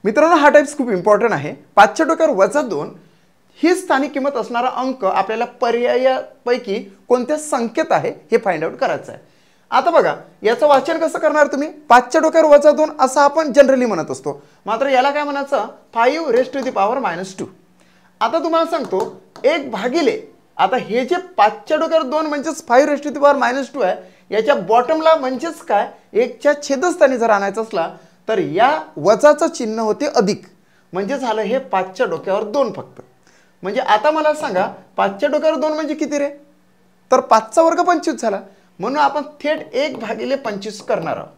मित्रांनो, हा टाइप्स खूप इम्पॉर्टंट आहे. 5च्या डोक्यावर वजा 2 ही स्थानिक किंमत असणारा अंक आपल्याला पर्यायापैकी कोणत्या संख्येत आहे हे फाइंड आउट करायचं आहे. आता बघा, याचं वाचन कसं करणार तुम्ही? 5च्या डोक्यावर वजा 2 असं आपण जनरली म्हणत असतो, मात्र याला काय म्हणायचं? 5⁻². आता तुम्हाला सांगतो 1 भागिले, आता हे जे 5च्या डोक्यावर 2 म्हणजेच 5⁻² आहे, याच्या बॉटमला म्हणजेच काय 1च्या छेदस्थानी जर आणायचं असला तर या वजाचं चिन्ह होते अधिक, म्हणजे झालं हे 5च्या डोक्यावर 2 फक्त. म्हणजे आता मला सांगा 5च्या डोक्यावर 2 म्हणजे किती रे? तर 5चा वर्ग 25 झाला, म्हणून आपण थेट 1/25 करणार आहोत.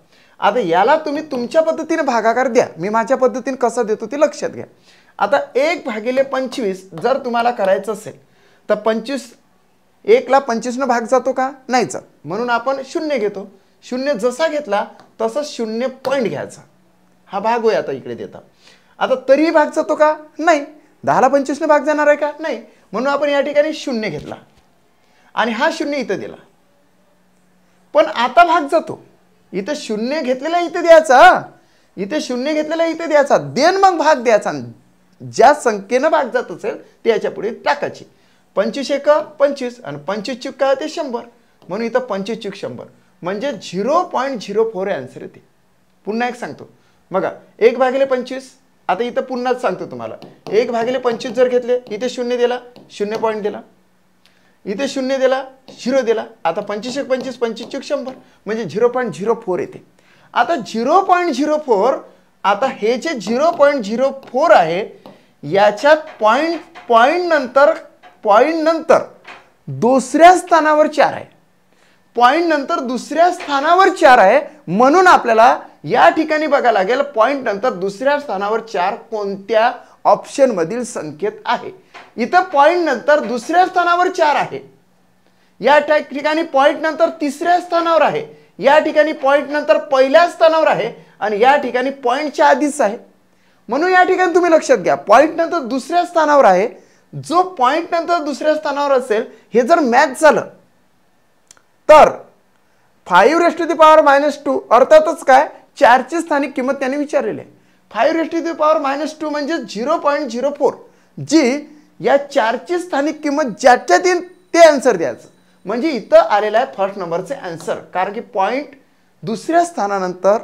आता याला तुम्ही तुमच्या पद्धतीने भागाकार द्या, मी माझ्या पद्धतीने कसं देतो ते लक्षात घ्या. आता 1/25 जर तुम्हाला करायचं असेल तर 1ला 25 भाग जातो का? नाही जात, म्हणून आपण 0 घेतो. 0 जसा घेतला तसा 0 पॉईंट घ्यायचा, हा भाग होय. आता इकडे देता, आता तरीही भाग जातो का? नाही. 10ला 25 भाग जाणार आहे का? नाही, म्हणून आपण या ठिकाणी 0 घेतला आणि हा 0 इथं दिला. पण आता भाग जातो, इथं 0 घेतलेला इथं द्यायचा, इथे 0 घेतलेला इथे द्यायचा, देन मग भाग द्यायचा. ज्या संख्येनं भाग जात असेल ते याच्या पुढे टाकायची. 25 × 25 आणि 25 काय ते 100, म्हणून इथं 25 100 म्हणजे 0.04 आन्सर येते. पुन्हा एक सांगतो बघा, 1/25. आता इथं पुन्हाच सांगतो तुम्हाला, 1/25 जर घेतले, इथे 0 दिला, 0 पॉईंट दिला, इथे 0 दिला, 0 दिला. आता 25 × 25 25 100 म्हणजे 0.04 येते. आता 0.04, आता हे जे 0.04 आहे याच्यात पॉईंट नंतर दुसऱ्या स्थानावर 4 आहे, पॉईंट नंतर दुसऱ्या स्थानावर 4 आहे, म्हणून आपल्याला या ठिकाणी बघायला लागेल पॉईंट नंतर दुसऱ्या स्थानावर 4 कोणत्या ऑप्शन मधील संख्येत आहे. इथं पॉईंट नंतर दुसऱ्या स्थानावर 4 आहे, या ठिकाणी पॉईंट नंतर तिसऱ्या स्थानावर आहे, या ठिकाणी पॉईंट नंतर पहिल्या स्थानावर आहे आणि या ठिकाणी पॉईंटच्या आधीच आहे. म्हणून या ठिकाणी तुम्ही लक्षात घ्या, पॉईंट नंतर दुसऱ्या स्थानावर आहे. जो पॉईंट नंतर दुसऱ्या स्थानावर असेल हे जर मॅच झालं तर 5⁻² अर्थातच काय 4ची स्थानिक किंमत त्याने विचारलेली आहे. 5⁻² म्हणजे 0.04, जी या 4ची स्थानिक किंमत ज्याच्यात येईल ते आन्सर द्यायचं. म्हणजे इथं आलेला आहे फर्स्ट नंबरचे आन्सर, कारण की पॉईंट दुसऱ्या स्थानानंतर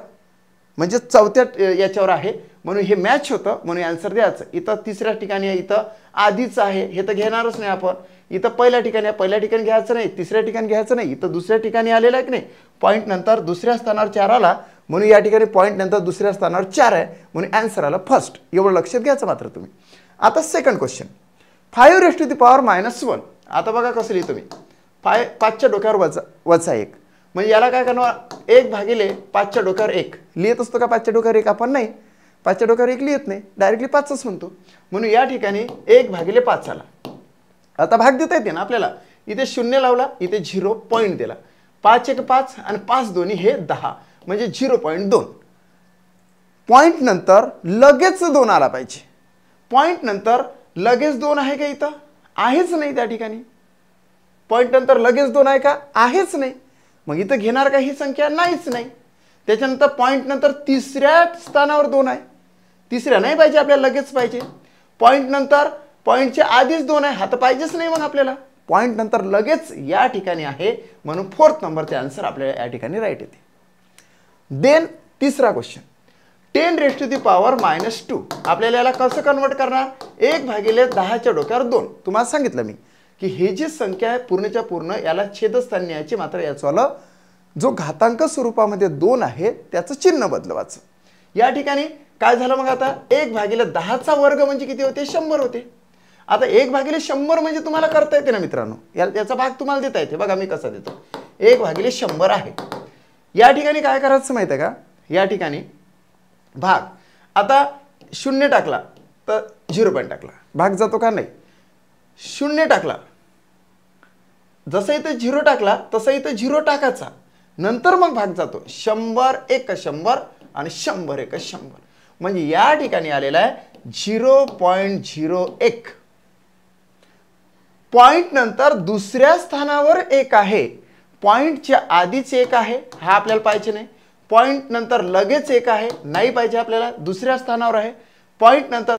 म्हणजे चौथ्या याच्यावर आहे, म्हणून हे मॅच होतं, म्हणून आन्सर द्यायचं. इथं तिसऱ्या ठिकाणी आहे, इथं आधीच आहे, हे तर घेणारच नाही आपण. इथं पहिल्या ठिकाणी आहे, पहिल्या ठिकाणी घ्यायचं नाही, तिसऱ्या ठिकाणी घ्यायचं नाही, इथं दुसऱ्या ठिकाणी आलेलं आहे की नाही, पॉईंट नंतर दुसऱ्या स्थानावर 4 आला, म्हणून या ठिकाणी पॉईंट नंतर दुसऱ्या स्थानावर 4 आहे, म्हणून आन्सर आला फर्स्ट. एवढं लक्षात घ्यायचं मात्र तुम्ही. आता सेकंड क्वेश्चन, 5⁻1. आता बघा कसं लिहितो मी, 5च्या डोक्यावर वजा 1, म्हणजे याला काय करणार, 1/5च्या डोक्यावर 1 लिहित असतो का? 5च्या डोक्यावर 1 आपण नाही, 5च्या डोक्यावर 1 लिहित नाही, डायरेक्टली 5च म्हणतो, म्हणून या ठिकाणी 1/5 आला. आता भाग देता येते ना आपल्याला, इथे 0 लावला, इथे 0 पॉईंट दिला, 5 × 5 आणि 5 दोन्ही हे 10 म्हणजे 0.2. पॉईंट नंतर लगेच 2 आला पाहिजे, पॉईंट नंतर लगेच 2 आहे का? इथं आहेच नाही, त्या ठिकाणी पॉईंट नंतर लगेच 2 आहे का? आहेच नाही, मग इथं घेणार का ही संख्या? नाहीच नाही. त्याच्यानंतर पॉईंट नंतर तिसऱ्या स्थानावर 2 आहे, तिसऱ्या नाही पाहिजे आपल्याला, लगेच पाहिजे. पॉईंट नंतर पॉईंटच्या आधीच 2 आहे, हा तर पाहिजेच नाही मग आपल्याला, पॉईंट नंतर लगेच या ठिकाणी आहे, म्हणून फोर्थ नंबरचे आन्सर आपल्याला या ठिकाणी राईट येते. देन तिसरा क्वेश्चन, 10⁻². आपल्याला याला कसं कन्वर्ट करणार? 1/10च्या डोक्यावर 2. तुम्हाला सांगितलं मी की हे जी संख्या आहे पूर्णच्या पूर्ण याला छेदस्थानी न्यायची, मात्र याचं जो घातांक स्वरूपामध्ये 2 आहे त्याचं चिन्ह बदलवायचं. या ठिकाणी काय झालं मग, आता 1/10चा वर्ग म्हणजे किती होते? 100 होते. आता 1/100 म्हणजे तुम्हाला करता येते ना मित्रांनो, याचा भाग तुम्हाला देता येते. बघा मी कसा देतो, 1/100 आहे. या ठिकाणी काय करायचं माहिती आहे का? या ठिकाणी भाग, आता 0 टाकला तर 0 पॉईंट टाकला, भाग जातो का? नाही. 0 टाकला, जसं इथं 0 टाकला तसं इथं 0 टाकायचा, नंतर मग भाग जातो. 100 × 100 आणि 100 × 100 म्हणजे या ठिकाणी आलेला आहे 0.01. पॉईंट नंतर दुसऱ्या स्थानावर 1 आहे, पॉईंटच्या आधीच 1 आहे, हा आपल्याला पाहिजे नाही. पॉईंट नंतर लगेच एक आहे, नाही पाहिजे आपल्याला, दुसऱ्या स्थानावर आहे. पॉईंट नंतर